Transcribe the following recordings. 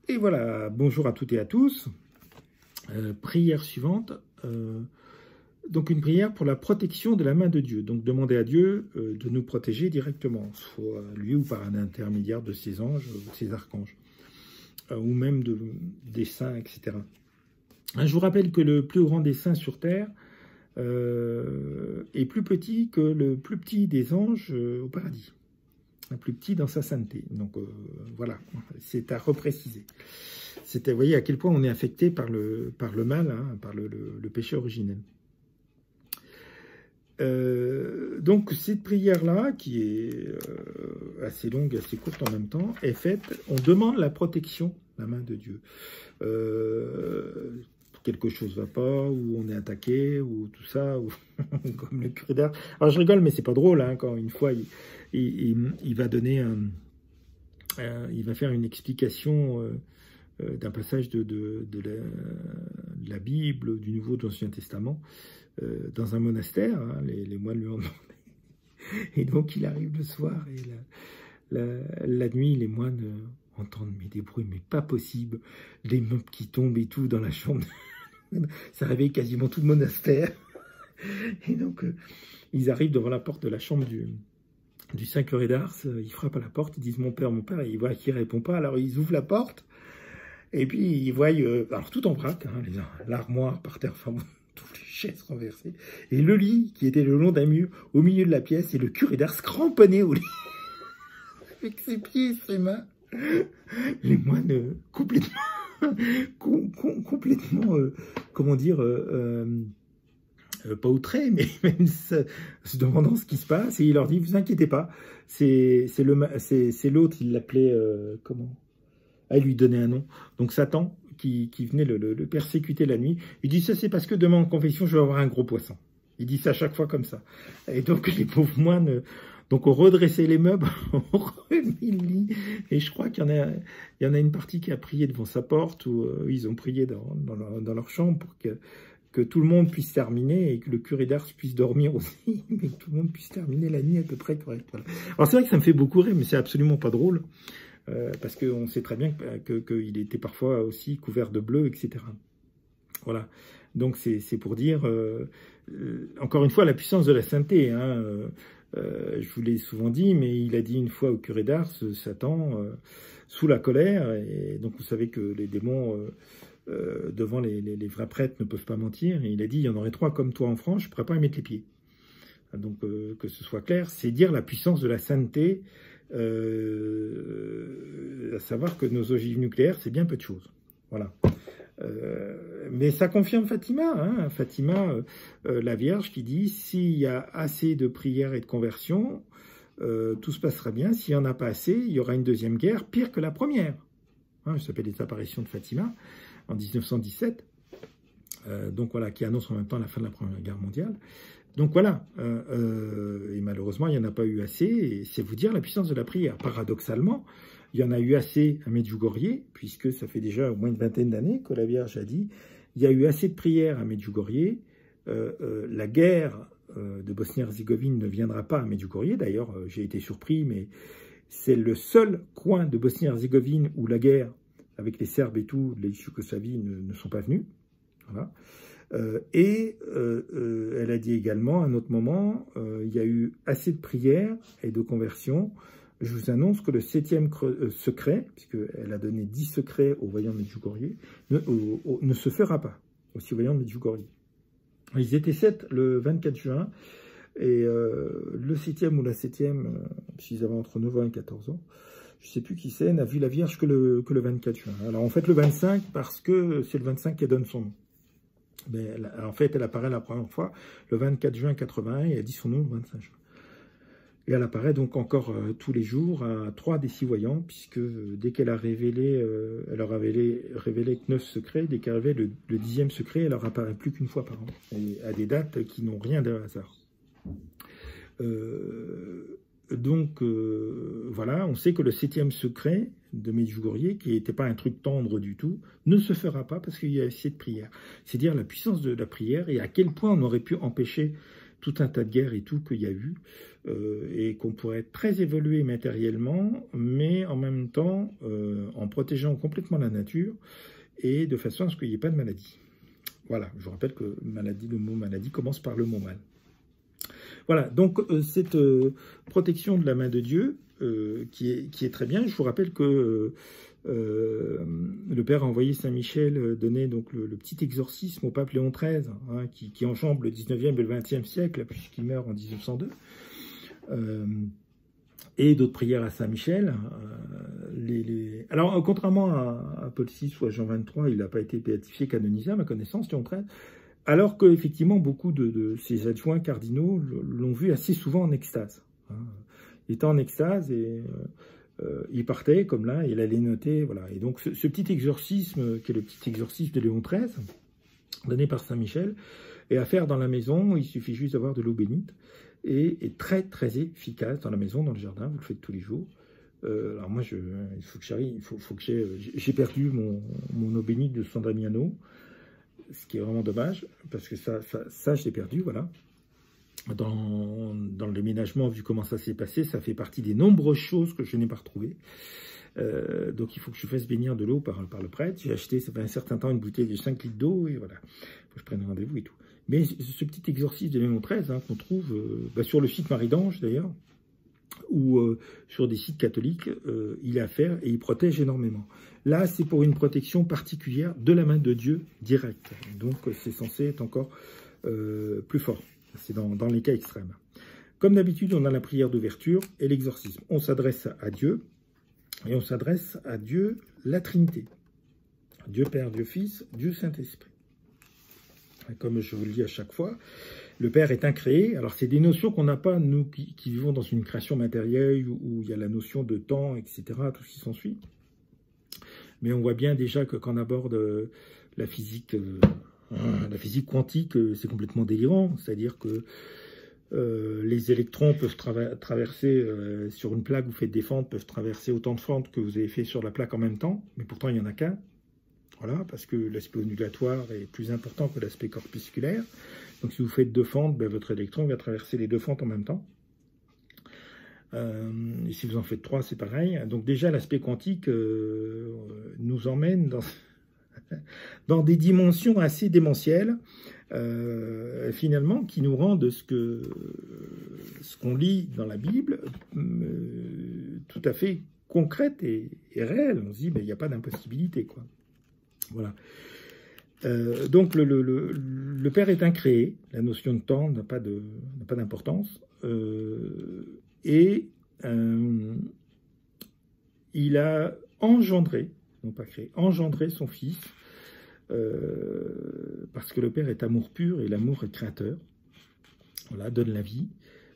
Et voilà, bonjour à toutes et à tous. Prière suivante. Donc une prière pour la protection de la main de Dieu. Donc demander à Dieu de nous protéger directement, soit lui ou par un intermédiaire de ses anges ou de ses archanges, ou même des saints, etc. Je vous rappelle que le plus grand des saints sur terre est plus petit que le plus petit des anges au paradis. Le plus petit dans sa sainteté. Donc voilà, c'est à repréciser. Vous voyez à quel point on est affecté par le mal, hein, par le péché originel. Donc cette prière-là, qui est assez longue, assez courte en même temps, est faite, on demande la protection, la main de Dieu. Quelque chose ne va pas, ou on est attaqué, ou tout ça, ou comme le curé d'Ars. Alors je rigole, mais c'est pas drôle, hein, quand une fois il va donner il va faire une explication d'un passage de la Bible, du Nouveau, de l'Ancien Testament, dans un monastère, hein, les moines lui ont demandé. Et donc il arrive le soir, et la nuit, les moines entendent des bruits, mais pas possible, des meubles qui tombent et tout dans la chambre. Ça réveille quasiment tout le monastère. Et donc ils arrivent devant la porte de la chambre du saint curé d'Ars, ils frappent à la porte, ils disent mon père, et ils voient qu'il ne répond pas, alors ils ouvrent la porte, et puis ils voient, alors tout en vrac, hein, l'armoire par terre, enfin, toutes les chaises renversées, et le lit qui était le long d'un mur au milieu de la pièce, et le curé d'Ars cramponné au lit, avec ses pieds et ses mains. Les moines complètement, comment dire, pas outré, mais même se demandant ce qui se passe, et il leur dit, vous inquiétez pas, c'est l'autre, il l'appelait, comment? Ah, il lui donnait un nom, donc Satan, qui venait le persécuter la nuit. Il dit, ça c'est parce que demain en confession, je vais avoir un gros poisson. Il dit ça à chaque fois comme ça. Et donc les pauvres moines, donc on redressait les meubles, on remis le lit, et je crois qu'il y en a une partie qui a prié devant sa porte, ou ils ont prié dans leur chambre pour que tout le monde puisse terminer, et que le curé d'Ars puisse dormir aussi, mais que tout le monde puisse terminer la nuit à peu près correct. Voilà. Alors c'est vrai que ça me fait beaucoup rire, mais c'est absolument pas drôle, parce qu'on sait très bien qu'il était parfois aussi couvert de bleu, etc. Voilà, donc c'est pour dire, encore une fois, la puissance de la sainteté, hein, je vous l'ai souvent dit, mais il a dit une fois au curé d'Ars, Satan, sous la colère, et donc vous savez que les démons... devant les vrais prêtres ne peuvent pas mentir, et il a dit, il y en aurait 3 comme toi en France, je ne pourrais pas y mettre les pieds. Donc que ce soit clair, c'est dire la puissance de la sainteté, à savoir que nos ogives nucléaires, c'est bien peu de choses. Voilà. Mais ça confirme Fatima, hein, Fatima, la Vierge, qui dit, s'il y a assez de prières et de conversions, tout se passera bien. S'il n'y en a pas assez, il y aura une deuxième guerre, pire que la première. Hein, ça s'appelle les apparitions de Fatima, en 1917, donc voilà, qui annonce en même temps la fin de la Première Guerre mondiale. Donc voilà, et malheureusement, il n'y en a pas eu assez, et c'est vous dire la puissance de la prière. Paradoxalement, il y en a eu assez à Medjugorje, puisque ça fait déjà au moins une vingtaine d'années que la Vierge a dit, il y a eu assez de prières à Medjugorje, la guerre de Bosnie-Herzégovine ne viendra pas à Medjugorje, d'ailleurs, j'ai été surpris, mais c'est le seul coin de Bosnie-Herzégovine où la guerre avec les Serbes et tout, les Yougoslavie ne sont pas venus. Voilà. Elle a dit également, à un autre moment, il y a eu assez de prières et de conversions. Je vous annonce que le 7e secret, puisqu'elle a donné 10 secrets aux voyants de Medjugorje, ne se fera pas, aux voyants de Medjugorje. Ils étaient 7 le 24 juin, et le 7e ou la 7e, s'ils avaient entre 9 ans et 14 ans, je ne sais plus qui c'est, n'a vu la Vierge que le 24 juin. Alors en fait le 25, parce que c'est le 25 qui donne son nom. Mais en fait, elle apparaît la première fois le 24 juin 81, et elle dit son nom le 25 juin. Et elle apparaît donc encore tous les jours à 3 des 6 voyants, puisque dès qu'elle a révélé, elle leur a révélé que 9 secrets, dès qu'elle révèle le 10e secret, elle leur apparaît plus qu'une fois par an, et à des dates qui n'ont rien de hasard. Donc, voilà, on sait que le 7e secret de Medjugorje, qui n'était pas un truc tendre du tout, ne se fera pas parce qu'il y a assez de prières. C'est dire la puissance de la prière et à quel point on aurait pu empêcher tout un tas de guerres et tout qu'il y a eu, et qu'on pourrait être très évolué matériellement, mais en même temps en protégeant complètement la nature, et de façon à ce qu'il n'y ait pas de maladie. Voilà, je vous rappelle que maladie, le mot maladie commence par le mot mal. Voilà, donc cette protection de la main de Dieu, qui est très bien. Je vous rappelle que le Père a envoyé Saint Michel donner donc le petit exorcisme au pape Léon XIII, hein, qui enjambe le 19e et le 20e siècle, puisqu'il meurt en 1902. Et d'autres prières à Saint Michel. Alors, contrairement à Paul VI ou à Jean XXIII, il n'a pas été béatifié, canonisé à ma connaissance, Léon XIII, alors qu'effectivement, beaucoup de ses adjoints cardinaux l'ont vu assez souvent en extase. Hein. Il était en extase et il partait comme là, il allait noter, voilà. Et donc, ce petit exorcisme, qui est le petit exorcisme de Léon XIII, donné par Saint Michel, est à faire dans la maison. Il suffit juste d'avoir de l'eau bénite, et est très très efficace dans la maison, dans le jardin. Vous le faites tous les jours. Alors moi, il faut que j'arrive, il faut que j'ai perdu mon eau bénite de San Damiano, ce qui est vraiment dommage, parce que ça je l'ai perdu, voilà. Dans le déménagement, vu comment ça s'est passé, ça fait partie des nombreuses choses que je n'ai pas retrouvées. Donc il faut que je fasse bénir de l'eau par le prêtre. J'ai acheté, ça fait un certain temps, une bouteille de 5 litres d'eau, et voilà. Il faut que je prenne rendez-vous et tout. Mais ce petit exorcisme de Léon XIII, hein, qu'on trouve sur le site Marie-d'Ange, d'ailleurs, ou sur des sites catholiques, il est à faire et il protège énormément. Là, c'est pour une protection particulière de la main de Dieu directe. Donc, c'est censé être encore plus fort. C'est dans les cas extrêmes. Comme d'habitude, on a la prière d'ouverture et l'exorcisme. On s'adresse à Dieu, et on s'adresse à Dieu, la Trinité. Dieu Père, Dieu Fils, Dieu Saint-Esprit. Comme je vous le dis à chaque fois, le Père est incréé. Alors, c'est des notions qu'on n'a pas, nous, qui vivons dans une création matérielle, où il y a la notion de temps, etc., tout ce qui s'ensuit. Mais on voit bien déjà que quand on aborde la physique quantique, c'est complètement délirant. C'est-à-dire que les électrons peuvent traverser sur une plaque, vous faites des fentes, peuvent traverser autant de fentes que vous avez fait sur la plaque en même temps, mais pourtant il n'y en a qu'un. Voilà, parce que l'aspect ondulatoire est plus important que l'aspect corpusculaire. Donc si vous faites 2 fentes, ben, votre électron va traverser les 2 fentes en même temps. Et si vous en faites 3, c'est pareil. Donc déjà, l'aspect quantique nous emmène dans des dimensions assez démentielles, finalement, qui nous rendent ce qu'on lit dans la Bible tout à fait concrète et réelle. On se dit, ben, il n'y a pas d'impossibilité, quoi. Voilà. Donc le Père est incréé, la notion de temps n'a pas d'importance, et il a engendré, non pas créé, engendré son Fils, parce que le Père est amour pur et l'amour est créateur. Voilà, donne la vie,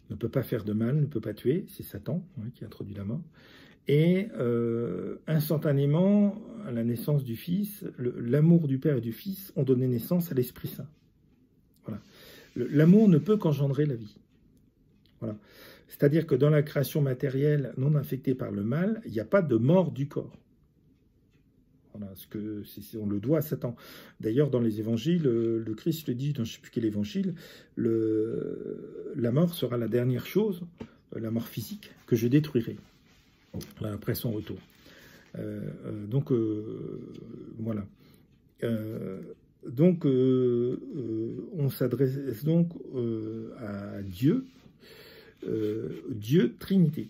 ne peut pas faire de mal, ne peut pas tuer, c'est Satan, hein, qui introduit la mort. Et instantanément, à la naissance du Fils, l'amour du Père et du Fils ont donné naissance à l'Esprit Saint. Voilà. L'amour ne peut qu'engendrer la vie. Voilà. C'est-à-dire que dans la création matérielle non infectée par le mal, il n'y a pas de mort du corps. Voilà, on le doit à Satan. D'ailleurs, dans les évangiles, le Christ le dit, dans je ne sais plus quel évangile, la mort sera la dernière chose, la mort physique, que je détruirai. Là, après son retour. Donc, voilà. Donc, on s'adresse donc à Dieu, Dieu Trinité.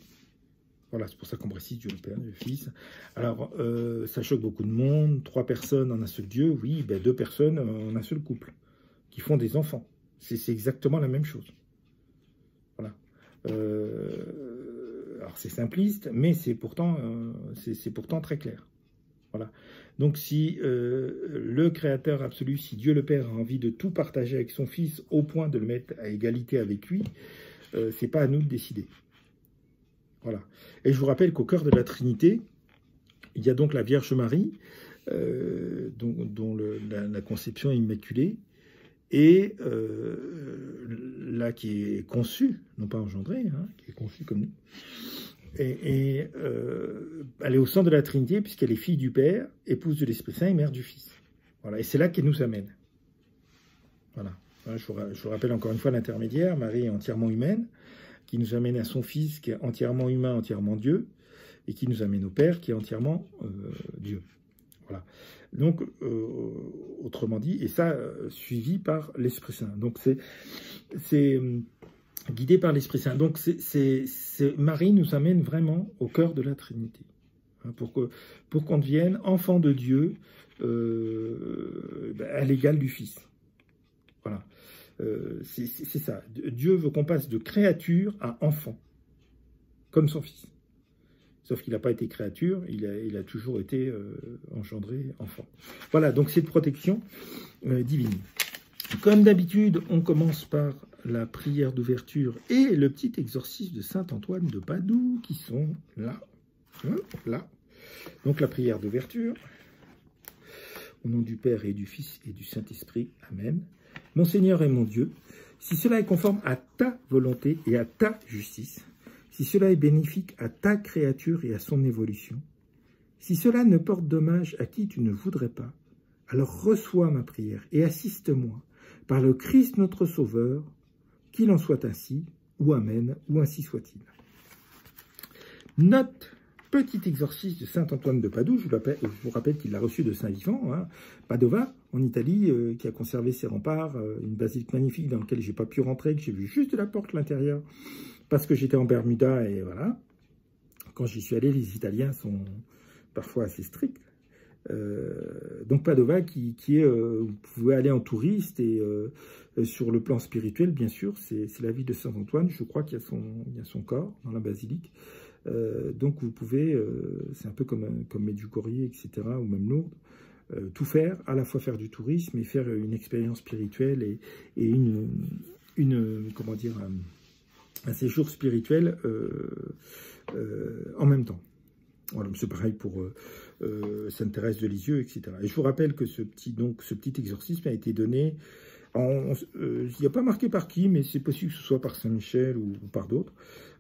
Voilà, c'est pour ça qu'on précise Dieu le Père, Dieu le Fils. Alors, ça choque beaucoup de monde. 3 personnes en un seul Dieu, oui, ben 2 personnes en un seul couple, qui font des enfants. C'est exactement la même chose. Voilà. Alors c'est simpliste, mais c'est pourtant très clair. Voilà. Donc si le Créateur absolu, si Dieu le Père a envie de tout partager avec son Fils au point de le mettre à égalité avec lui, c'est pas à nous de décider. Voilà. Et je vous rappelle qu'au cœur de la Trinité, il y a donc la Vierge Marie, dont la conception est immaculée, et là qui est conçue, non pas engendrée, hein, qui est conçue comme nous, et elle est au centre de la Trinité puisqu'elle est fille du Père, épouse de l'Esprit Saint et mère du Fils. Voilà, et c'est là qu'elle nous amène. Voilà. Je vous rappelle encore une fois l'intermédiaire. Marie est entièrement humaine, qui nous amène à son Fils, qui est entièrement humain, entièrement Dieu, et qui nous amène au Père, qui est entièrement Dieu. Voilà. Donc, autrement dit, et ça, suivi par l'Esprit Saint. Donc, c'est guidé par l'Esprit Saint. Donc, Marie nous amène vraiment au cœur de la Trinité. Hein, pour qu'on devienne enfant de Dieu à l'égal du Fils. Voilà. C'est ça. Dieu veut qu'on passe de créature à enfant, comme son Fils. Sauf qu'il n'a pas été créature, il a toujours été engendré enfant. Voilà, donc c'est de protection divine. Comme d'habitude, on commence par la prière d'ouverture et le petit exorcisme de Saint Antoine de Padoue, qui sont là, là. Donc la prière d'ouverture. Au nom du Père et du Fils et du Saint-Esprit. Amen. Mon Seigneur et mon Dieu, si cela est conforme à ta volonté et à ta justice, si cela est bénéfique à ta créature et à son évolution, si cela ne porte dommage à qui tu ne voudrais pas, alors reçois ma prière et assiste-moi par le Christ notre Sauveur, qu'il en soit ainsi, ou Amen, ou ainsi soit-il. Note petit exorcisme de Saint Antoine de Padoue, je vous rappelle qu'il l'a reçu de Saint Vivant, hein, Padova, en Italie, qui a conservé ses remparts, une basilique magnifique dans laquelle j'ai pas pu rentrer, que j'ai vu juste de la porte l'intérieur, parce que j'étais en Bermuda, et voilà. Quand j'y suis allé, les Italiens sont parfois assez stricts. Donc Padova, qui est, vous pouvez aller en touriste, et sur le plan spirituel, bien sûr, c'est la ville de Saint Antoine, je crois qu'il y a son corps dans la basilique. Donc vous pouvez, c'est un peu comme Medjugorje, etc., ou même Lourdes, tout faire, à la fois faire du tourisme et faire une expérience spirituelle et comment dire, un séjour spirituel en même temps. Voilà, c'est pareil pour Sainte Thérèse de Lisieux, etc. Et je vous rappelle que ce petit exorcisme a été donné, il n'y a pas marqué par qui, mais c'est possible que ce soit par Saint-Michel ou par d'autres,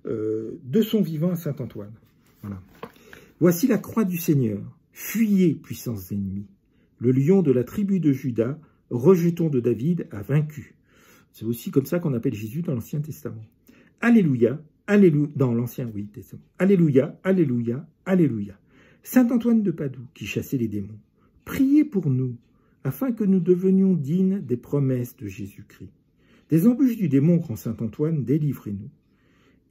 de son vivant à Saint-Antoine. Voilà. Voici la croix du Seigneur. Fuyez, puissances ennemies. Le lion de la tribu de Juda, rejeton de David, a vaincu. C'est aussi comme ça qu'on appelle Jésus dans l'Ancien Testament. Alléluia, alléluia, dans l'Ancien, oui, Testament. Alléluia, alléluia, alléluia. Saint Antoine de Padoue, qui chassait les démons, priez pour nous, afin que nous devenions dignes des promesses de Jésus-Christ. Des embûches du démon, grand Saint Antoine, délivrez-nous.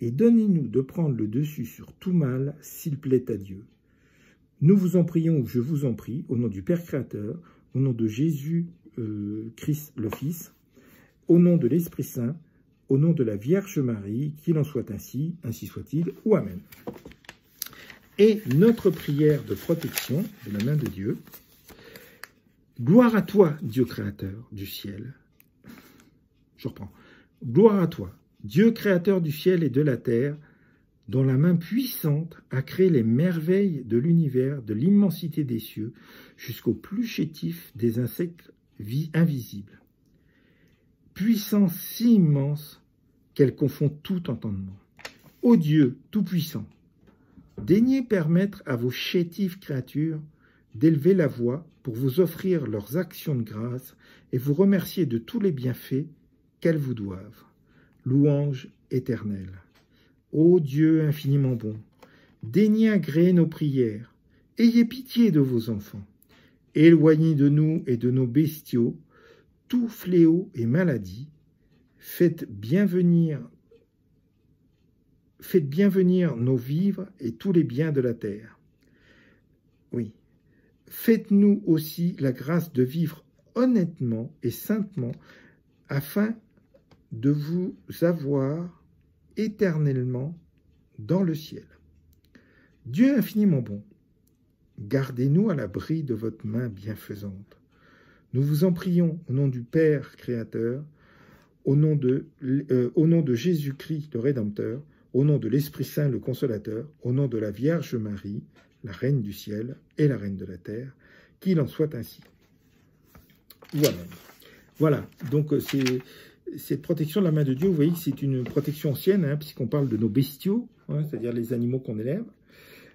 Et donnez-nous de prendre le dessus sur tout mal, s'il plaît à Dieu. Nous vous en prions, ou je vous en prie, au nom du Père Créateur, au nom de Jésus Christ le Fils, au nom de l'Esprit Saint, au nom de la Vierge Marie, qu'il en soit ainsi soit-il, ou Amen. Et notre prière de protection de la main de Dieu. Gloire à toi, Dieu créateur du ciel. Je reprends. Gloire à toi, Dieu créateur du ciel et de la terre, dont la main puissante a créé les merveilles de l'univers, de l'immensité des cieux, jusqu'au plus chétif des insectes invisibles. Puissance si immense qu'elle confond tout entendement. Ô Dieu tout-puissant, daignez permettre à vos chétives créatures d'élever la voix pour vous offrir leurs actions de grâce et vous remercier de tous les bienfaits qu'elles vous doivent. Louange éternelle. Ô Dieu infiniment bon, daignez agréer nos prières, ayez pitié de vos enfants, éloignez de nous et de nos bestiaux tout fléau et maladie, faites bien venir nos vivres et tous les biens de la terre. Oui, faites-nous aussi la grâce de vivre honnêtement et saintement, afin de vous avoir éternellement dans le ciel. Dieu infiniment bon, gardez-nous à l'abri de votre main bienfaisante. Nous vous en prions au nom du Père Créateur, au nom de Jésus-Christ le Rédempteur, au nom de l'Esprit Saint le Consolateur, au nom de la Vierge Marie, la Reine du ciel et la Reine de la terre, qu'il en soit ainsi. Voilà. Voilà, donc cette protection de la main de Dieu, vous voyez que c'est une protection ancienne, hein, puisqu'on parle de nos bestiaux, hein, c'est-à-dire les animaux qu'on élève.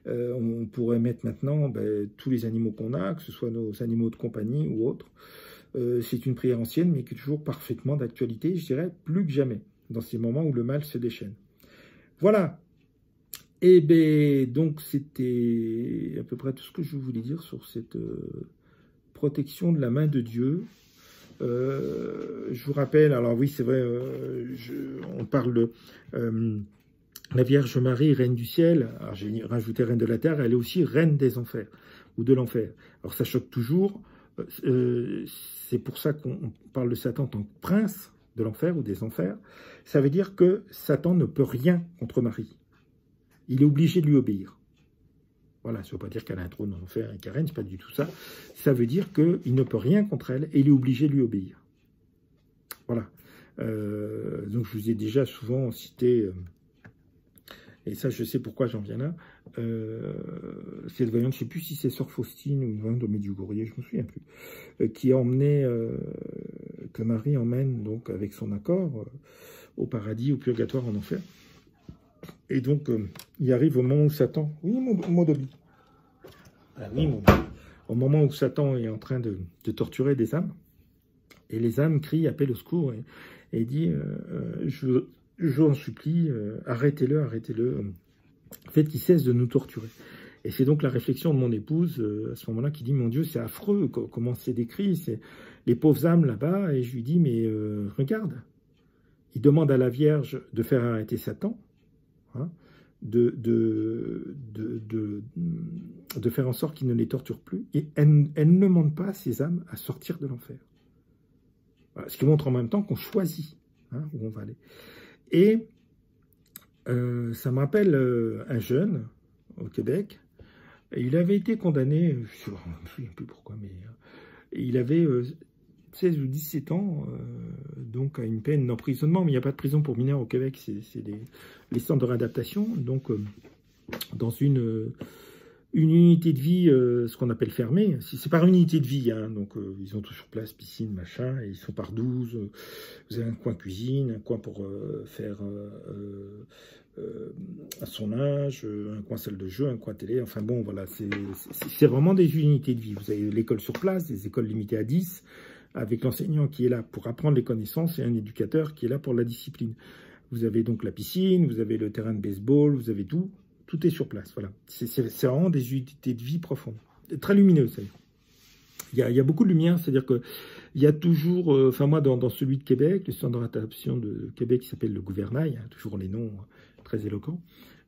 On pourrait mettre maintenant tous les animaux qu'on a, que ce soit nos animaux de compagnie ou autres. c'est une prière ancienne, mais qui est toujours parfaitement d'actualité, je dirais plus que jamais, dans ces moments où le mal se déchaîne. Voilà. Et bien, donc, c'était à peu près tout ce que je voulais dire sur cette protection de la main de Dieu. Je vous rappelle, alors oui, c'est vrai, on parle de la Vierge Marie, reine du ciel. Alors j'ai rajouté reine de la terre, elle est aussi reine des enfers, ou de l'enfer. Alors ça choque toujours, c'est pour ça qu'on parle de Satan en tant que prince de l'enfer ou des enfers. Ça veut dire que Satan ne peut rien contre Marie. Il est obligé de lui obéir. Voilà, ça ne veut pas dire qu'elle a un trône en enfer et qu'elle règne, c'est pas du tout ça. Ça veut dire qu'il ne peut rien contre elle et il est obligé de lui obéir. Voilà. Donc je vous ai déjà souvent cité, et ça je sais pourquoi j'en viens là, cette voyante, je ne sais plus si c'est Sœur Faustine ou une voyante de Medjugorje, je ne me souviens plus, qui a emmené, que Marie emmène donc avec son accord au paradis, au purgatoire, en enfer. Et donc, il arrive au moment où Satan... Oui, mon Dobby. Ah, oui, mon Dobby. Au moment où Satan est en train de torturer des âmes, et les âmes crient, appellent au secours, et dit, je en supplie, arrêtez-le, arrêtez-le, faites qu'il cesse de nous torturer. Et c'est donc la réflexion de mon épouse, à ce moment-là, qui dit, mon Dieu, c'est affreux, comment c'est décrit, c'est les pauvres âmes là-bas, et je lui dis, mais regarde, il demande à la Vierge de faire arrêter Satan, hein, de faire en sorte qu'il ne les torture plus, et elle ne demande pas à ces âmes à sortir de l'enfer. Voilà, ce qui montre en même temps qu'on choisit, hein, où on va aller. Et ça me rappelle un jeune au Québec, et il avait été condamné, je ne me souviens plus pourquoi, mais il avait 16 ou 17 ans, donc à une peine d'emprisonnement, mais il n'y a pas de prison pour mineurs au Québec, c'est les centres de réadaptation, donc dans une unité de vie, ce qu'on appelle fermée, c'est par unité de vie, hein, donc ils ont tout sur place, piscine, machin, et ils sont par 12, vous avez un coin cuisine, un coin pour faire à son âge, un coin salle de jeu, un coin télé, enfin bon, voilà, c'est vraiment des unités de vie. Vous avez l'école sur place, des écoles limitées à 10, avec l'enseignant qui est là pour apprendre les connaissances et un éducateur qui est là pour la discipline. Vous avez donc la piscine, vous avez le terrain de baseball, vous avez tout est sur place, voilà. C'est vraiment des unités de vie profondes, très lumineuses, ça y est. Il y a beaucoup de lumière, c'est-à-dire que il y a toujours, enfin moi dans celui de Québec, le centre de réadaptation de Québec qui s'appelle le Gouvernail, hein, toujours les noms très éloquents,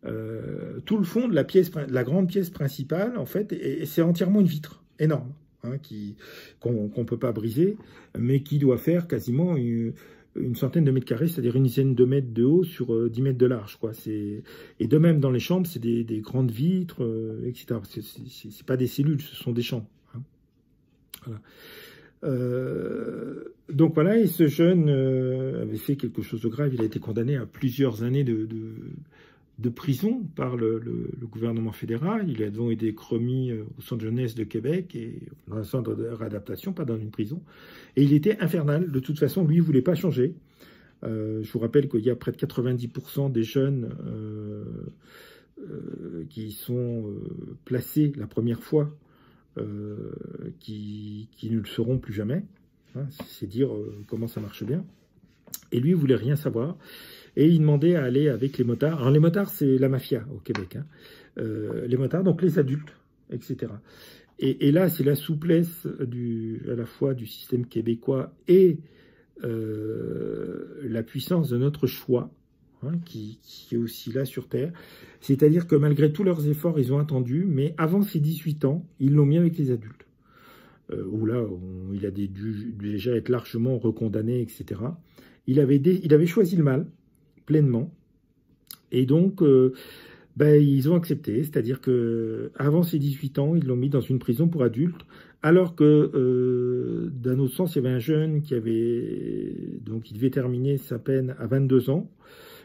tout le fond de la grande pièce principale, en fait, c'est entièrement une vitre énorme, hein, qu'on ne peut pas briser, mais qui doit faire quasiment une centaine de mètres carrés, c'est-à-dire une dizaine de mètres de haut sur 10 mètres de large, quoi. Et de même dans les chambres, c'est des grandes vitres, etc. C'est pas des cellules, ce sont des chambres. Hein. Voilà. Donc voilà, et ce jeune avait fait quelque chose de grave, il a été condamné à plusieurs années de prison par le gouvernement fédéral. Il a donc été remis au centre jeunesse de Québec, et dans un centre de réadaptation, pas dans une prison. Et il était infernal, de toute façon, lui, il ne voulait pas changer. Je vous rappelle qu'il y a près de 90% des jeunes qui sont placés la première fois, qui ne le seront plus jamais. Hein, c'est dire comment ça marche bien. Et lui, il ne voulait rien savoir. Et il demandait à aller avec les motards. Alors les motards, c'est la mafia au Québec. Hein. Les motards, donc les adultes, etc. Et là, c'est la souplesse à la fois du système québécois et la puissance de notre choix, hein, qui est aussi là sur Terre. C'est-à-dire que malgré tous leurs efforts, ils ont attendu, mais avant ses 18 ans, ils l'ont mis avec les adultes. Où là, il a dû déjà être largement recondamné, etc. Il avait choisi le mal, pleinement, et donc ils ont accepté, c'est-à-dire que avant ses 18 ans, ils l'ont mis dans une prison pour adultes, alors que d'un autre sens, il y avait un jeune qui il devait terminer sa peine à 22 ans,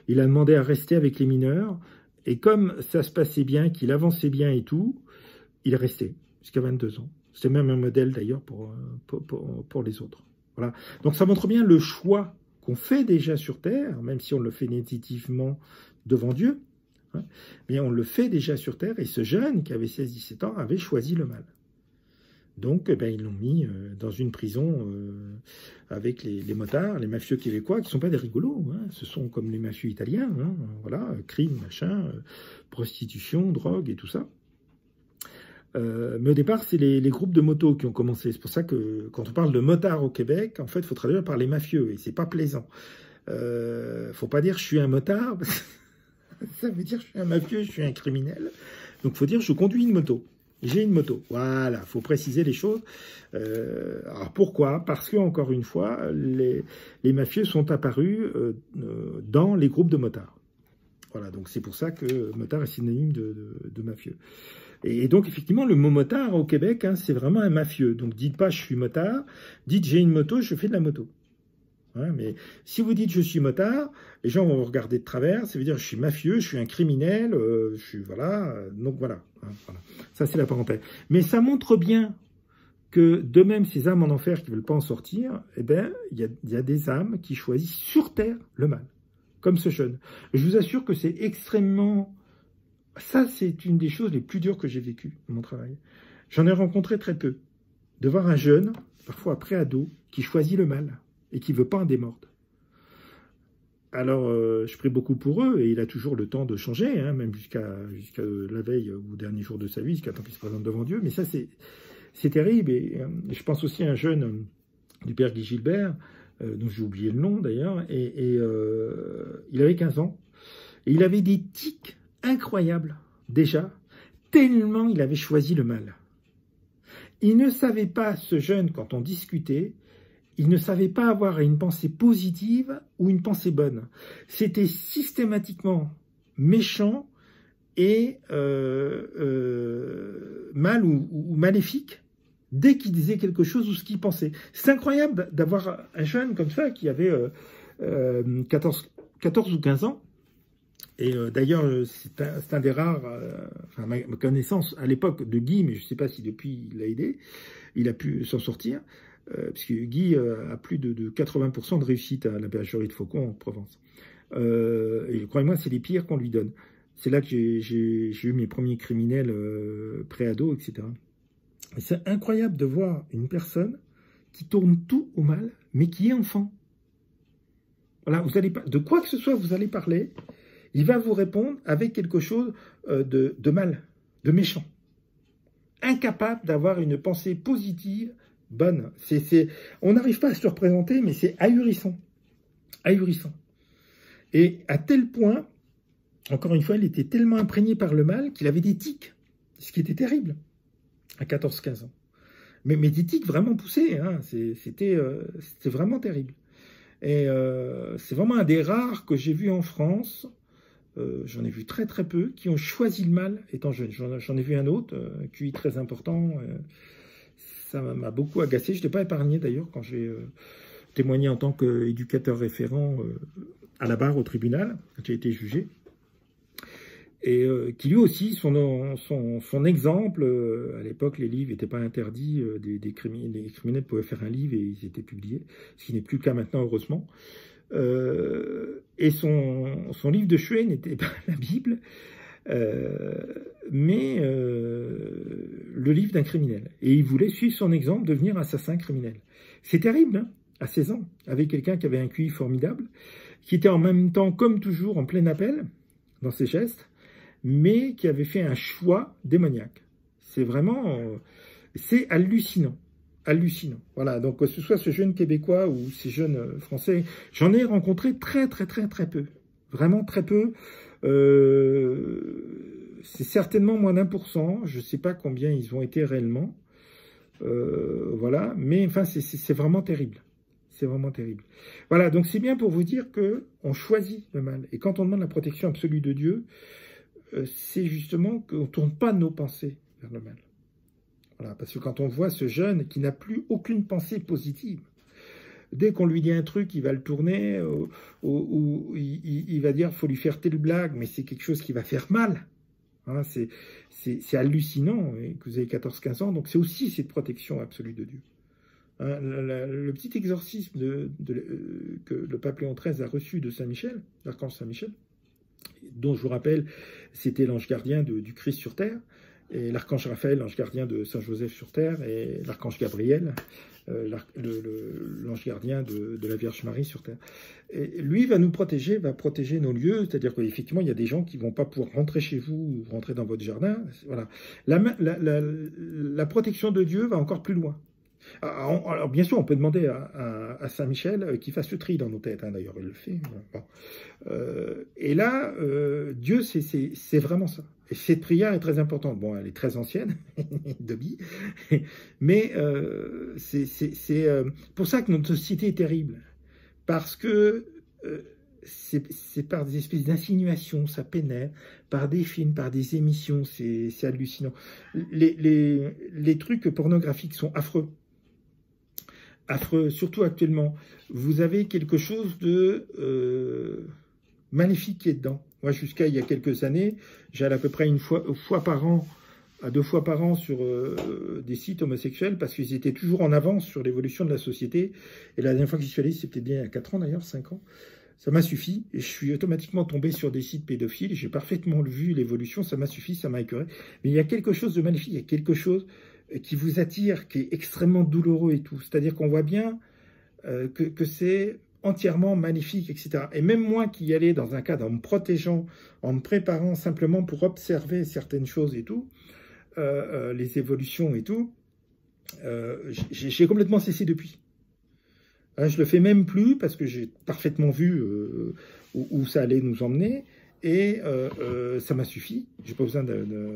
il a demandé à rester avec les mineurs, et comme ça se passait bien, qu'il avançait bien et tout, il est resté jusqu'à 22 ans. C'est même un modèle d'ailleurs pour les autres. Voilà. Donc ça montre bien le choix qu'on fait déjà sur Terre, même si on le fait négativement devant Dieu, hein, mais on le fait déjà sur Terre, et ce jeune qui avait 16-17 ans avait choisi le mal. Donc, eh ben, ils l'ont mis dans une prison avec les motards, les mafieux québécois, qui ne sont pas des rigolos. Hein. Ce sont comme les mafieux italiens. Hein. Voilà, crime, machin, prostitution, drogue et tout ça. Mais au départ, c'est les groupes de motos qui ont commencé. C'est pour ça que quand on parle de motards au Québec, en fait, il faut traduire par les mafieux. Et c'est pas plaisant. Faut pas dire je suis un motard. Ça veut dire je suis un mafieux, je suis un criminel. Donc, il faut dire je conduis une moto. J'ai une moto. Voilà, il faut préciser les choses. Alors pourquoi? Parce que, encore une fois, les mafieux sont apparus dans les groupes de motards. Voilà, donc c'est pour ça que motard est synonyme de mafieux. Et donc, effectivement, le mot motard au Québec, hein, c'est vraiment un mafieux. Donc, dites pas je suis motard, dites j'ai une moto, je fais de la moto. Hein, mais si vous dites je suis motard, les gens vont vous regarder de travers, ça veut dire je suis mafieux, je suis un criminel, je suis voilà, donc voilà, hein, voilà. Ça c'est la parenthèse. Mais ça montre bien que de même ces âmes en enfer qui ne veulent pas en sortir, eh ben il y a des âmes qui choisissent sur terre le mal, comme ce jeune. Je vous assure que c'est extrêmement, ça c'est une des choses les plus dures que j'ai vécues dans mon travail. J'en ai rencontré très peu. De voir un jeune, parfois préado, qui choisit le mal et qui ne veut pas en démordre. Alors, je prie beaucoup pour eux, et il a toujours le temps de changer, hein, même jusqu'à la veille ou au dernier jour de sa vie, jusqu'à temps qu'il se présente devant Dieu. Mais ça, c'est terrible. Et je pense aussi à un jeune du père Guy Gilbert, dont j'ai oublié le nom d'ailleurs, et il avait 15 ans, et il avait des tics incroyables, déjà, tellement il avait choisi le mal. Il ne savait pas, ce jeune, quand on discutait, il ne savait pas avoir une pensée positive ou une pensée bonne. C'était systématiquement méchant et mal ou maléfique dès qu'il disait quelque chose ou ce qu'il pensait. C'est incroyable d'avoir un jeune comme ça qui avait 14 ou 15 ans. Et d'ailleurs, c'est un des rares, enfin, ma connaissance à l'époque de Guy, mais je ne sais pas si depuis il l'a aidé, il a pu s'en sortir. Parce que Guy a plus de 80% de réussite à la bergerie de Faucon en Provence. Et croyez-moi, c'est les pires qu'on lui donne. C'est là que j'ai eu mes premiers criminels pré-ados, etc. Et c'est incroyable de voir une personne qui tourne tout au mal, mais qui est enfant. Voilà, vous allez pas, de quoi que ce soit, vous allez parler, il va vous répondre avec quelque chose de mal, de méchant. Incapable d'avoir une pensée positive, bonne. On n'arrive pas à se le représenter, mais c'est ahurissant. Ahurissant. Et à tel point, encore une fois, il était tellement imprégné par le mal qu'il avait des tics, ce qui était terrible, à 14-15 ans. Mais des tics vraiment poussés, hein, c'était vraiment terrible. Et c'est vraiment un des rares que j'ai vu en France, j'en ai vu très très peu, qui ont choisi le mal étant jeune. J'en ai vu un autre, QI très important, ça m'a beaucoup agacé. Je ne l'ai pas épargné d'ailleurs quand j'ai témoigné en tant qu'éducateur référent à la barre au tribunal, quand j'ai été jugé. Et qui lui aussi, son exemple, à l'époque les livres n'étaient pas interdits, les criminels pouvaient faire un livre et ils étaient publiés, ce qui n'est plus le cas maintenant heureusement. Et son livre de chevet n'était pas la Bible, mais le livre d'un criminel. Et il voulait suivre son exemple, devenir assassin criminel. C'est terrible, hein, à 16 ans, avec quelqu'un qui avait un QI formidable, qui était en même temps, comme toujours, en plein appel dans ses gestes, mais qui avait fait un choix démoniaque. C'est vraiment... c'est hallucinant. Hallucinant. Voilà, donc que ce soit ce jeune Québécois ou ces jeunes Français, j'en ai rencontré très peu. Vraiment très peu. C'est certainement moins d'1%. Je ne sais pas combien ils ont été réellement. Voilà, mais enfin, c'est vraiment terrible. C'est vraiment terrible. Voilà, donc c'est bien pour vous dire qu'on choisit le mal. Et quand on demande la protection absolue de Dieu, c'est justement qu'on ne tourne pas nos pensées vers le mal. Voilà, parce que quand on voit ce jeune qui n'a plus aucune pensée positive, dès qu'on lui dit un truc, il va le tourner, ou il va dire qu'il faut lui faire telle blague, mais c'est quelque chose qui va faire mal. Hein, c'est hallucinant, et que vous avez 14-15 ans, donc c'est aussi cette protection absolue de Dieu. Hein, le petit exorcisme que le pape Léon XIII a reçu de Saint-Michel, l'archange Saint-Michel, dont je vous rappelle, c'était l'ange gardien du Christ sur terre, et l'archange Raphaël, l'ange gardien de Saint Joseph sur terre, et l'archange Gabriel, l'ange gardien de la Vierge Marie sur terre. Et lui va nous protéger, va protéger nos lieux, c'est-à-dire qu'effectivement, il y a des gens qui ne vont pas pouvoir rentrer chez vous ou rentrer dans votre jardin. Voilà. La protection de Dieu va encore plus loin. Alors, bien sûr, on peut demander à Saint-Michel qu'il fasse le tri dans nos têtes, hein, d'ailleurs, il le fait. Bon. Et là, Dieu, c'est vraiment ça. Et cette prière est très importante. Bon, elle est très ancienne, Dobby, mais c'est pour ça que notre société est terrible. Parce que c'est par des espèces d'insinuations, ça pénètre, par des films, par des émissions, c'est hallucinant. Les trucs pornographiques sont affreux. Affreux, surtout actuellement. Vous avez quelque chose de magnifique qui est dedans. Moi, jusqu'à il y a quelques années, j'allais à peu près une fois par an, à 2 fois par an sur des sites homosexuels parce qu'ils étaient toujours en avance sur l'évolution de la société. Et la dernière fois que j'y suis allé, c'était bien il y a 4 ans d'ailleurs, 5 ans. Ça m'a suffi. Et je suis automatiquement tombé sur des sites pédophiles. J'ai parfaitement vu l'évolution. Ça m'a suffi, ça m'a écœuré. Mais il y a quelque chose de magnifique. Il y a quelque chose qui vous attire, qui est extrêmement douloureux et tout. C'est-à-dire qu'on voit bien que c'est entièrement magnifique, etc. Et même moi qui y allais dans un cadre en me protégeant, en me préparant simplement pour observer certaines choses et tout, les évolutions et tout, j'ai complètement cessé depuis. Hein, je le fais même plus parce que j'ai parfaitement vu où ça allait nous emmener. Et ça m'a suffi, j'ai pas besoin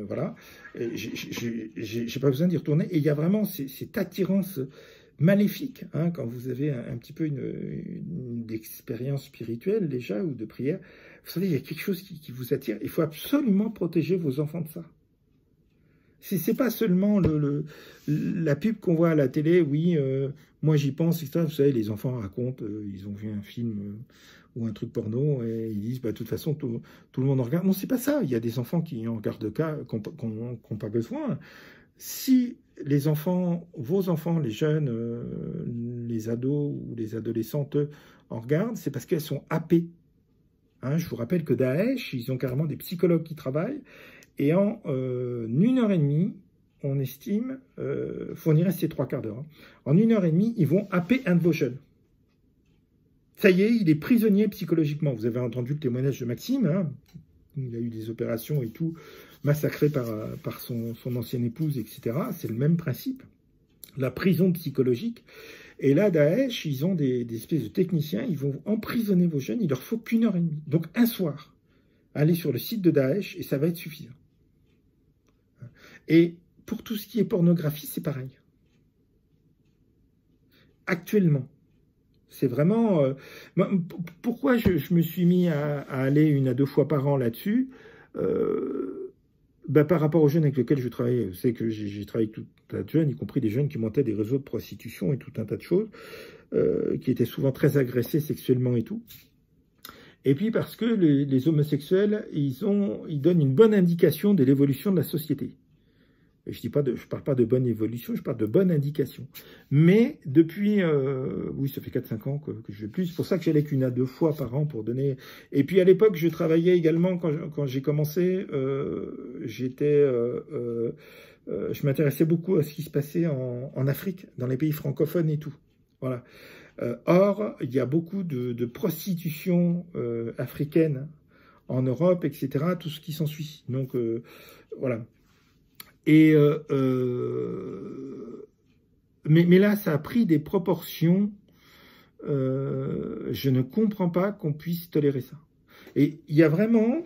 voilà, j'ai pas besoin d'y retourner. Et il y a vraiment cette attirance maléfique, hein, quand vous avez un petit peu une expérience spirituelle déjà, ou de prière. Vous savez, il y a quelque chose qui vous attire. Il faut absolument protéger vos enfants de ça. C'est pas seulement la pub qu'on voit à la télé, oui, moi j'y pense, etc. Vous savez, les enfants racontent, ils ont vu un film ou un truc porno, et ils disent, bah, de toute façon, tout le monde en regarde. Non, c'est pas ça. Il y a des enfants qui en regardent qui n'ont pas besoin. Si les enfants, vos enfants, les jeunes, les ados ou les adolescentes en regardent, c'est parce qu'elles sont happées. Hein, je vous rappelle que Daesh, ils ont carrément des psychologues qui travaillent, et en 1h30, on estime, faut en y rester 3/4 d'heure, hein, en 1h30, ils vont happer un de vos jeunes. Ça y est, il est prisonnier psychologiquement. Vous avez entendu le témoignage de Maxime, hein, il a eu des opérations et tout, massacré par son ancienne épouse, etc. C'est le même principe, la prison psychologique. Et là, Daesh, ils ont des espèces de techniciens, ils vont emprisonner vos jeunes, il leur faut qu'1h30. Donc un soir, allez sur le site de Daesh et ça va être suffisant. Et pour tout ce qui est pornographie, c'est pareil. Actuellement, c'est vraiment... pourquoi je me suis mis à aller 1 à 2 fois par an là-dessus, par rapport aux jeunes avec lesquels je travaillais. Vous savez que j'ai travaillé avec tout un tas de jeunes, y compris des jeunes qui montaient des réseaux de prostitution et tout un tas de choses, qui étaient souvent très agressés sexuellement et tout. Et puis parce que les homosexuels, ils donnent une bonne indication de l'évolution de la société. Et je parle pas de bonne évolution, je parle de bonne indication. Mais depuis, oui, ça fait 4-5 ans que je vais plus. C'est pour ça que j'allais qu'1 à 2 fois par an pour donner. Et puis à l'époque, je travaillais également, quand j'ai commencé, je m'intéressais beaucoup à ce qui se passait en Afrique, dans les pays francophones et tout. Voilà. Or, il y a beaucoup de prostitution africaine en Europe, etc., tout ce qui s'ensuit. Donc, voilà. Et mais là, ça a pris des proportions. Je ne comprends pas qu'on puisse tolérer ça. Et il y a vraiment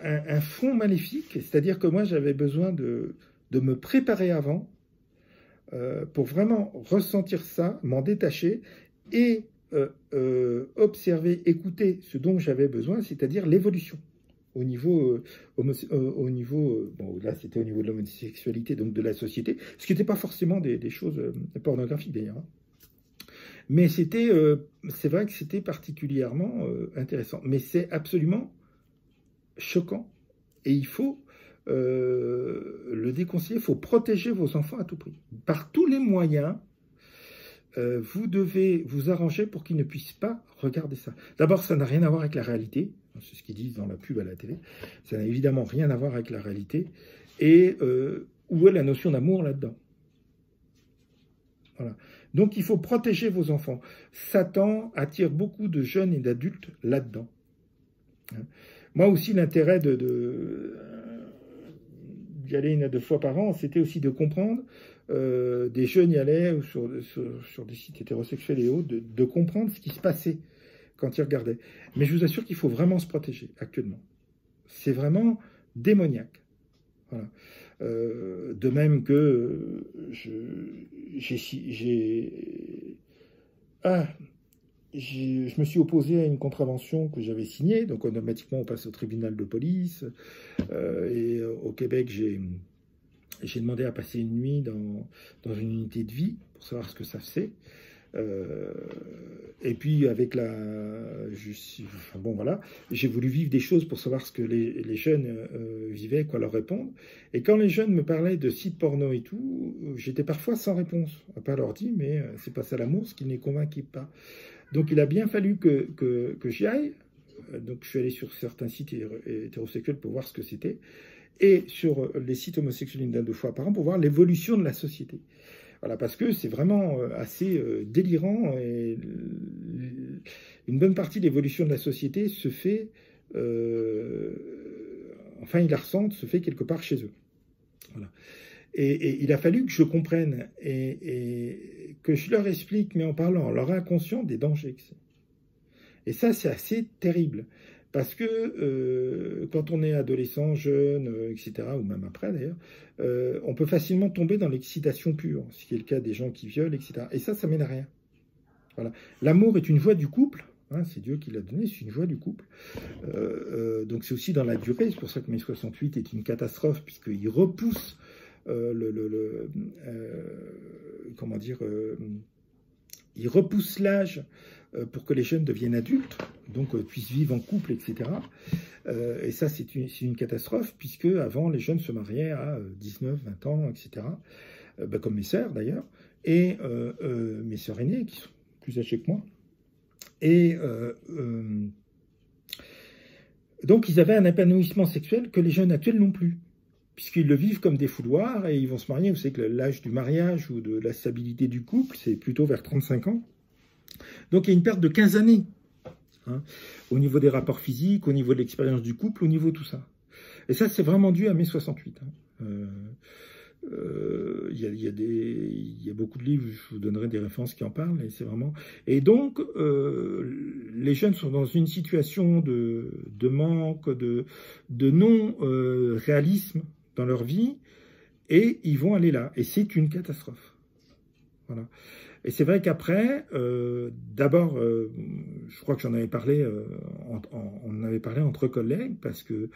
un fond maléfique, c'est-à-dire que moi, j'avais besoin de me préparer avant pour vraiment ressentir ça, m'en détacher et observer, écouter ce dont j'avais besoin, c'est-à-dire l'évolution. Au niveau, bon, là c'était au niveau de l'homosexualité, donc de la société, ce qui n'était pas forcément des choses pornographiques d'ailleurs. Hein. Mais c'est vrai que c'était particulièrement intéressant. Mais c'est absolument choquant. Et il faut le déconseiller, il faut protéger vos enfants à tout prix. Par tous les moyens, vous devez vous arranger pour qu'ils ne puissent pas regarder ça. D'abord, ça n'a rien à voir avec la réalité. C'est ce qu'ils disent dans la pub à la télé. Ça n'a évidemment rien à voir avec la réalité. Et où est la notion d'amour là-dedans? Voilà. Donc, il faut protéger vos enfants. Satan attire beaucoup de jeunes et d'adultes là-dedans. Moi aussi, l'intérêt d'y aller 1 à 2 fois par an, c'était aussi de comprendre. Des jeunes y allaient sur des sites hétérosexuels et autres, de comprendre ce qui se passait quand ils regardaient. Mais je vous assure qu'il faut vraiment se protéger actuellement. C'est vraiment démoniaque. Voilà. De même que je me suis opposé à une contravention que j'avais signée, donc automatiquement on passe au tribunal de police. Et au Québec, j'ai demandé à passer une nuit dans une unité de vie pour savoir ce que ça faisait. Et puis avec bon voilà, j'ai voulu vivre des choses pour savoir ce que les jeunes vivaient, quoi leur répondre. Et quand les jeunes me parlaient de sites porno et tout, j'étais parfois sans réponse. On va pas leur dire, mais c'est pas ça l'amour, ce qui ne les convainquait pas. Donc il a bien fallu que j'y aille. Donc je suis allé sur certains sites hétérosexuels pour voir ce que c'était, et sur les sites homosexuels 1 à 2 fois par an pour voir l'évolution de la société. Voilà, parce que c'est vraiment assez délirant, et une bonne partie de l'évolution de la société se fait, enfin ils la ressentent, se fait quelque part chez eux. Voilà. Et il a fallu que je comprenne et que je leur explique, mais en parlant, en leur inconscient, des dangers que c'est. Et ça, c'est assez terrible. Parce que quand on est adolescent, jeune, etc., ou même après d'ailleurs, on peut facilement tomber dans l'excitation pure, ce qui est le cas des gens qui violent, etc. Et ça mène à rien. Voilà. L'amour est une voie du couple, hein, c'est Dieu qui l'a donné, c'est une voie du couple. Donc c'est aussi dans la durée, c'est pour ça que mai 68 est une catastrophe, puisqu'il repousse comment dire, il repousse l'âge pour que les jeunes deviennent adultes, donc puissent vivre en couple, etc. Et ça, c'est une catastrophe, puisque avant, les jeunes se mariaient à 19, 20 ans, etc. Comme mes sœurs, d'ailleurs, et mes sœurs aînées, qui sont plus âgées que moi. Et donc, ils avaient un épanouissement sexuel que les jeunes actuels n'ont plus, puisqu'ils le vivent comme des fouloirs, et ils vont se marier. Vous savez que l'âge du mariage ou de la stabilité du couple, c'est plutôt vers 35 ans. Donc il y a une perte de 15 années, hein, au niveau des rapports physiques, au niveau de l'expérience du couple, au niveau de tout ça. Et ça, c'est vraiment dû à mai 68. Hein. Il y a beaucoup de livres, je vous donnerai des références qui en parlent, et c'est vraiment... Et donc, les jeunes sont dans une situation de manque, de non-réalisme dans leur vie, et ils vont aller là. Et c'est une catastrophe. Voilà. Et c'est vrai qu'après, d'abord, je crois que j'en avais parlé, on en avait parlé entre collègues, parce que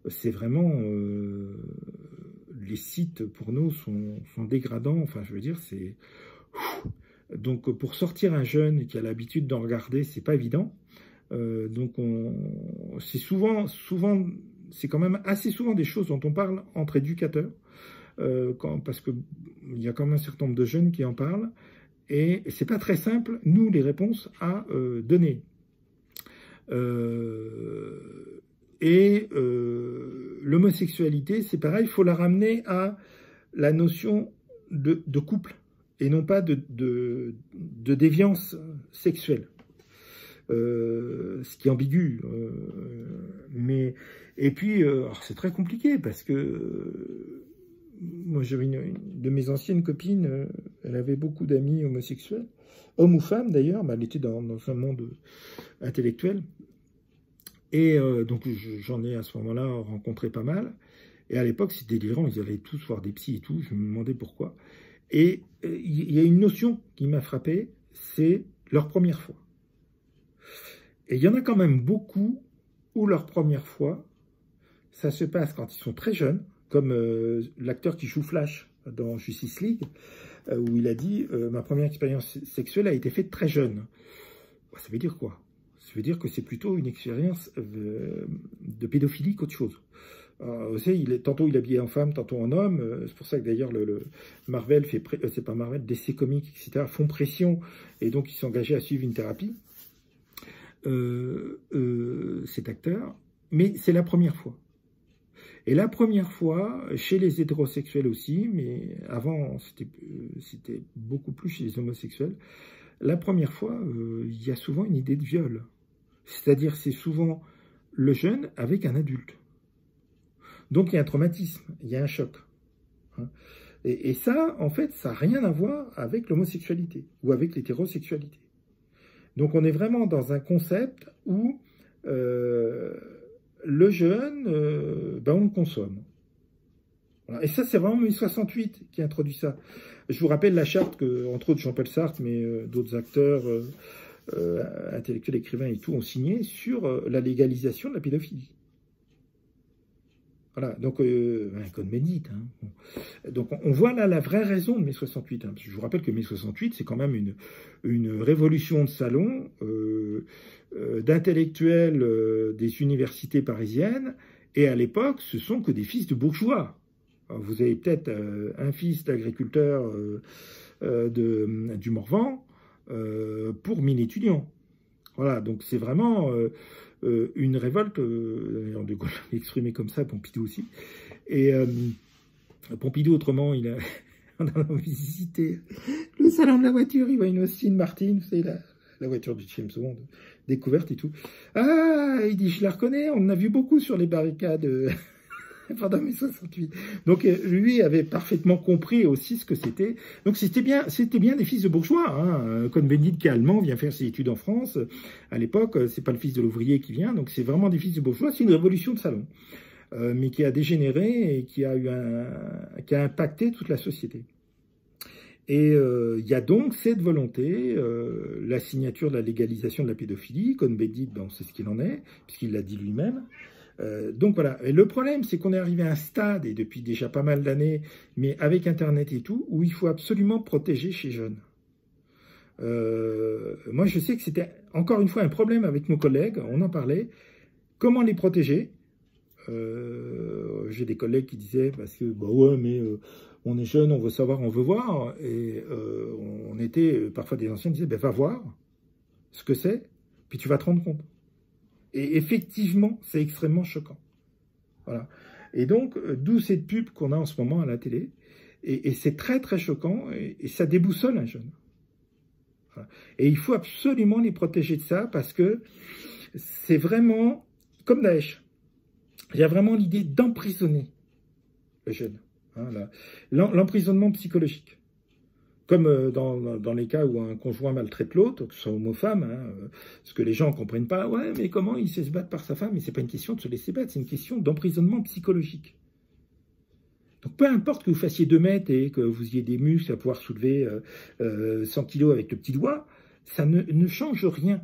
c'est vraiment... les sites pour nous sont dégradants, enfin je veux dire, c'est... Donc pour sortir un jeune qui a l'habitude d'en regarder, c'est pas évident. Donc c'est souvent, c'est quand même assez souvent des choses dont on parle entre éducateurs, parce qu'il y a quand même un certain nombre de jeunes qui en parlent, et c'est pas très simple, nous, les réponses à donner. L'homosexualité, c'est pareil, il faut la ramener à la notion de couple, et non pas de déviance sexuelle. Ce qui est ambigu. Et puis, c'est très compliqué, parce que moi, j'avais une de mes anciennes copines, elle avait beaucoup d'amis homosexuels, hommes ou femmes d'ailleurs, mais elle était dans un monde intellectuel. Et donc, j'en ai à ce moment-là rencontré pas mal. Et à l'époque, c'était délirant, ils allaient tous voir des psys et tout, je me demandais pourquoi. Et il y a une notion qui m'a frappé, c'est leur première fois. Et il y en a quand même beaucoup où leur première fois, ça se passe quand ils sont très jeunes, comme l'acteur qui joue Flash dans Justice League, où il a dit « Ma première expérience sexuelle a été faite très jeune ». Ça veut dire quoi? Ça veut dire que c'est plutôt une expérience de pédophilie qu'autre chose. Vous savez, tantôt il est habillé en femme, tantôt en homme. C'est pour ça que d'ailleurs le Marvel fait, c'est pas Marvel, DC Comics, etc. font pression et donc ils sont engagés à suivre une thérapie. Cet acteur, mais c'est la première fois. Et la première fois, chez les hétérosexuels aussi, mais avant c'était beaucoup plus chez les homosexuels, la première fois, il y a souvent une idée de viol. C'est-à-dire c'est souvent le jeune avec un adulte. Donc il y a un traumatisme, il y a un choc. Hein. Et ça, en fait, ça n'a rien à voir avec l'homosexualité ou avec l'hétérosexualité. Donc on est vraiment dans un concept où le jeune, on le consomme. Voilà. Et ça, c'est vraiment 1868 qui a introduit ça. Je vous rappelle la charte que, entre autres, Jean-Paul Sartre, mais d'autres acteurs, intellectuels, écrivains et tout, ont signé sur la légalisation de la pédophilie. Voilà, donc, un code Médite. Hein. Donc, on voit là la vraie raison de mai 68. Hein, parce que je vous rappelle que mai 68, c'est quand même une révolution de salon d'intellectuels des universités parisiennes. Et à l'époque, ce sont que des fils de bourgeois. Alors, vous avez peut-être un fils d'agriculteur du Morvan pour 1000 étudiants. Voilà, donc c'est vraiment une révolte, de Gaulle exprimé comme ça, Pompidou aussi. Et Pompidou, autrement, on a visité le salon de la voiture, il voit une Austin Martin, vous savez, la voiture du James Bond, découverte et tout. Ah, il dit, je la reconnais, on en a vu beaucoup sur les barricades pendant mai 68. Donc lui avait parfaitement compris aussi ce que c'était. Donc c'était bien des fils de bourgeois. Hein. Cohn-Bendit qui est allemand vient faire ses études en France. À l'époque, c'est pas le fils de l'ouvrier qui vient, donc c'est vraiment des fils de bourgeois. C'est une révolution de salon, mais qui a dégénéré et qui a impacté toute la société. Et il y a donc cette volonté, la signature de la légalisation de la pédophilie. Cohn-Bendit, on sait ce qu'il en est, puisqu'il l'a dit lui-même. Donc voilà, et le problème c'est qu'on est arrivé à un stade, et depuis déjà pas mal d'années, mais avec Internet et tout, où il faut absolument protéger ces jeunes. Moi je sais que c'était encore une fois un problème avec nos collègues, on en parlait, comment les protéger. J'ai des collègues qui disaient, parce que bah ouais mais on est jeune, on veut savoir, on veut voir, et on était, parfois des anciens disaient, ben va voir ce que c'est, puis tu vas te rendre compte. Et effectivement, c'est extrêmement choquant. Voilà. Et donc, d'où cette pub qu'on a en ce moment à la télé. Et c'est très, très choquant. Et ça déboussole un jeune. Voilà. Et il faut absolument les protéger de ça parce que c'est vraiment comme Daesh. Il y a vraiment l'idée d'emprisonner le jeune. Hein, l'emprisonnement psychologique. Comme dans les cas où un conjoint maltraite l'autre, que ce soit homme ou femme, hein, ce que les gens ne comprennent pas, ouais, mais comment il sait se battre par sa femme? Mais ce n'est pas une question de se laisser battre, c'est une question d'emprisonnement psychologique. Donc peu importe que vous fassiez 2 mètres et que vous ayez des muscles à pouvoir soulever 100 kilos avec le petit doigt, ça ne change rien.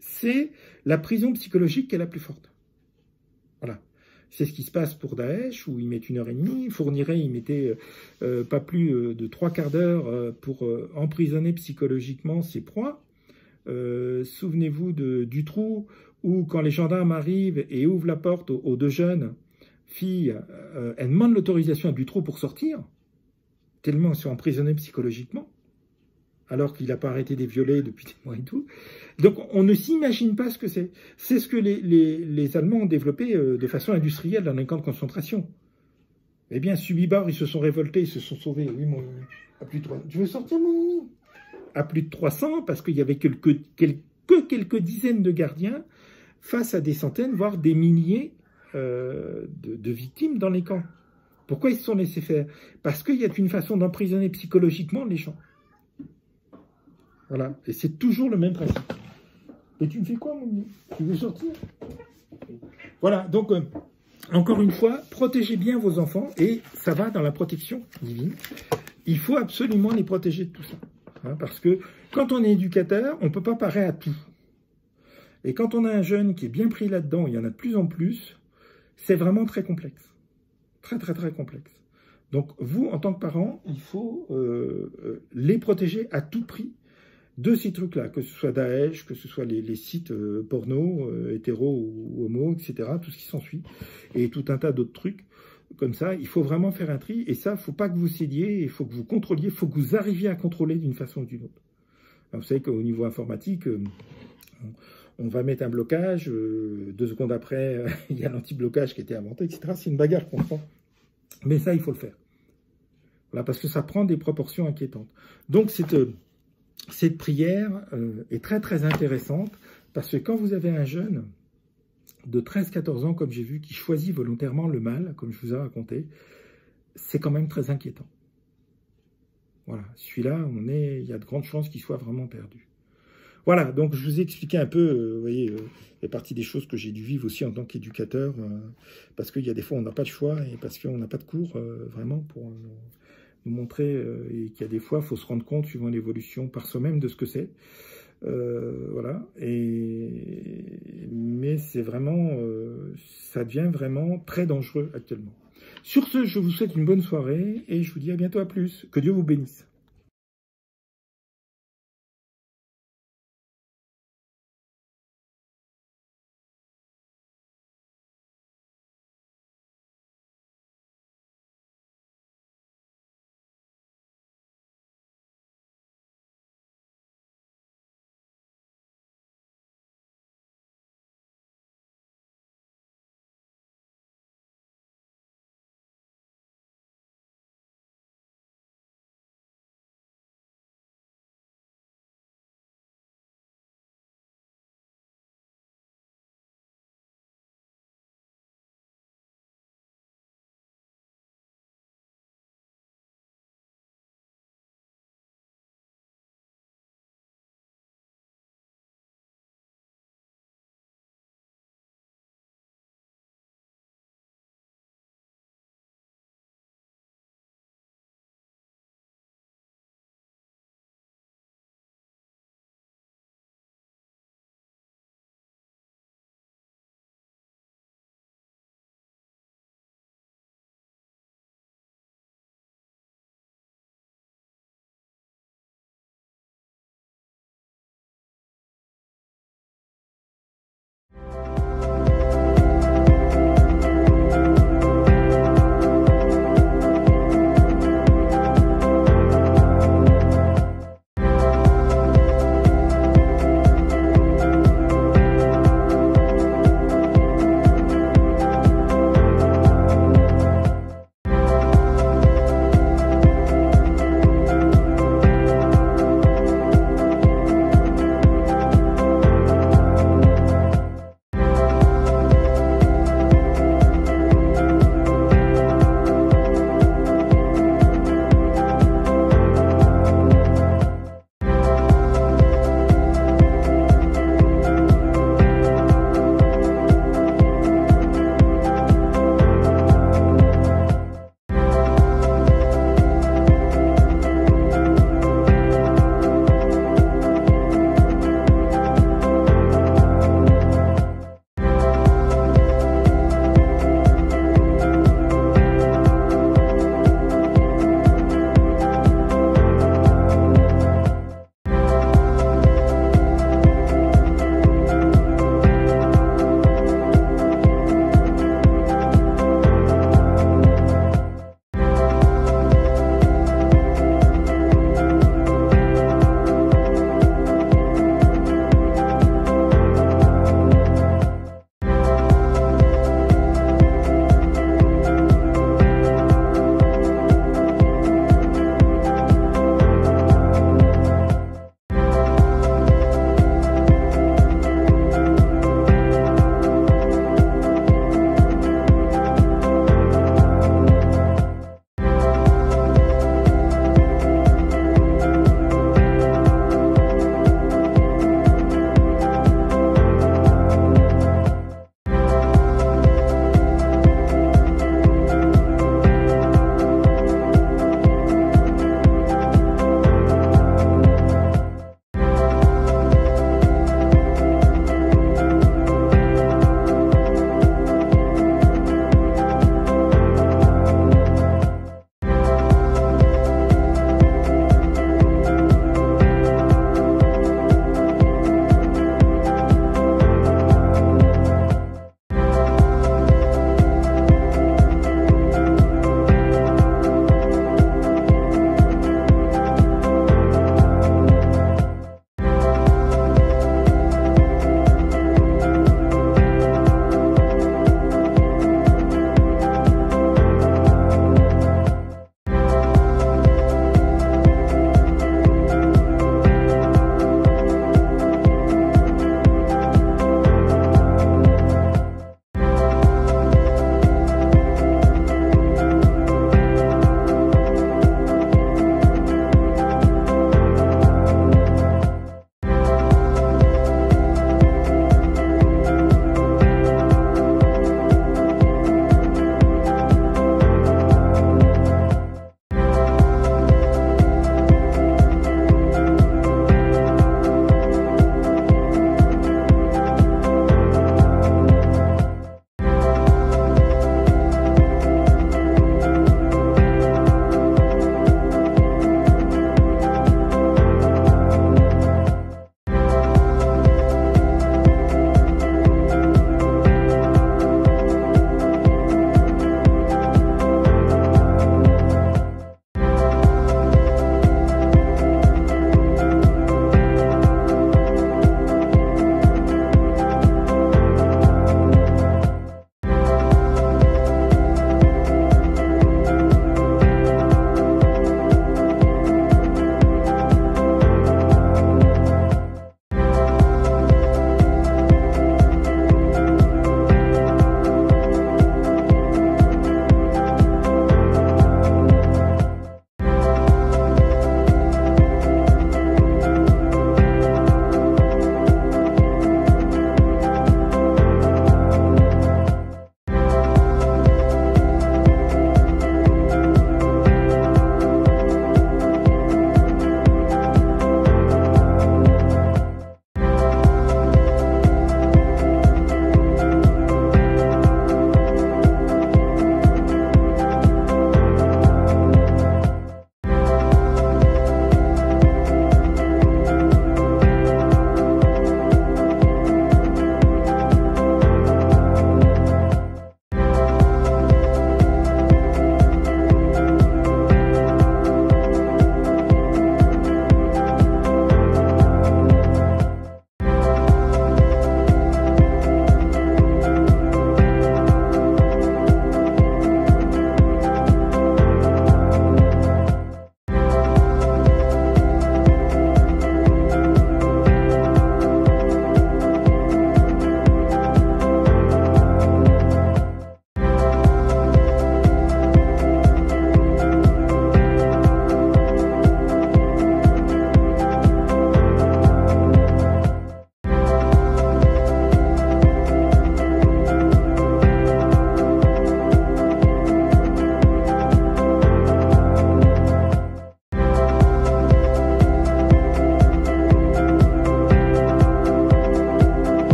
C'est la prison psychologique qui est la plus forte. Voilà. C'est ce qui se passe pour Daesh, où ils mettent 1h30. Fourniret, ils mettaient pas plus de 3/4 d'heure pour emprisonner psychologiquement ses proies. Souvenez-vous du trou où, quand les gendarmes arrivent et ouvrent la porte aux 2 jeunes filles, elles demandent l'autorisation à Dutroux pour sortir, tellement elles sont emprisonnées psychologiquement, alors qu'il n'a pas arrêté de les violer depuis des mois et tout. Donc on ne s'imagine pas ce que c'est. C'est ce que les Allemands ont développé de façon industrielle dans les camps de concentration. Eh bien, Subibor, ils se sont révoltés, ils se sont sauvés. Oui, mon mimi. À plus de 300. Tu veux sortir, mon mimi? À plus de 300, parce qu'il y avait quelques dizaines de gardiens face à des centaines, voire des milliers de victimes dans les camps. Pourquoi ils se sont laissés faire? Parce qu'il y a une façon d'emprisonner psychologiquement les gens. Voilà, et c'est toujours le même principe. Et tu me fais quoi, mon mimi? Tu veux sortir? Voilà, donc, encore une fois, protégez bien vos enfants, et ça va dans la protection divine. Il faut absolument les protéger de tout ça. Hein, parce que quand on est éducateur, on ne peut pas parer à tout. Et quand on a un jeune qui est bien pris là-dedans, il y en a de plus en plus, c'est vraiment très complexe. Très, très, très complexe. Donc, vous, en tant que parent, il faut les protéger à tout prix. de ces trucs-là, que ce soit Daesh, que ce soit les sites porno, hétéro ou homo, etc., tout ce qui s'ensuit, et tout un tas d'autres trucs comme ça. Il faut vraiment faire un tri, et ça, il ne faut pas que vous cédiez, il faut que vous contrôliez, il faut que vous arriviez à contrôler d'une façon ou d'une autre. Alors, vous savez qu'au niveau informatique, on va mettre un blocage, 2 secondes après, il y a l'anti-blocage qui a été inventé, etc. C'est une bagarre qu'on prend. Mais ça, il faut le faire. Voilà, parce que ça prend des proportions inquiétantes. Donc, cette prière est très, très intéressante, parce que quand vous avez un jeune de 13-14 ans, comme j'ai vu, qui choisit volontairement le mal, comme je vous ai raconté, c'est quand même très inquiétant. Voilà, celui-là, il y a de grandes chances qu'il soit vraiment perdu. Voilà, donc je vous ai expliqué un peu, vous voyez, les parties des choses que j'ai dû vivre aussi en tant qu'éducateur, parce qu'il y a des fois on n'a pas de choix, et parce qu'on n'a pas de cours, vraiment, pour nous montrer, et qu'il y a des fois, il faut se rendre compte, suivant l'évolution par soi-même, de ce que c'est. Voilà, mais c'est vraiment, ça devient vraiment très dangereux actuellement. Sur ce, je vous souhaite une bonne soirée, et je vous dis à bientôt, à plus. Que Dieu vous bénisse.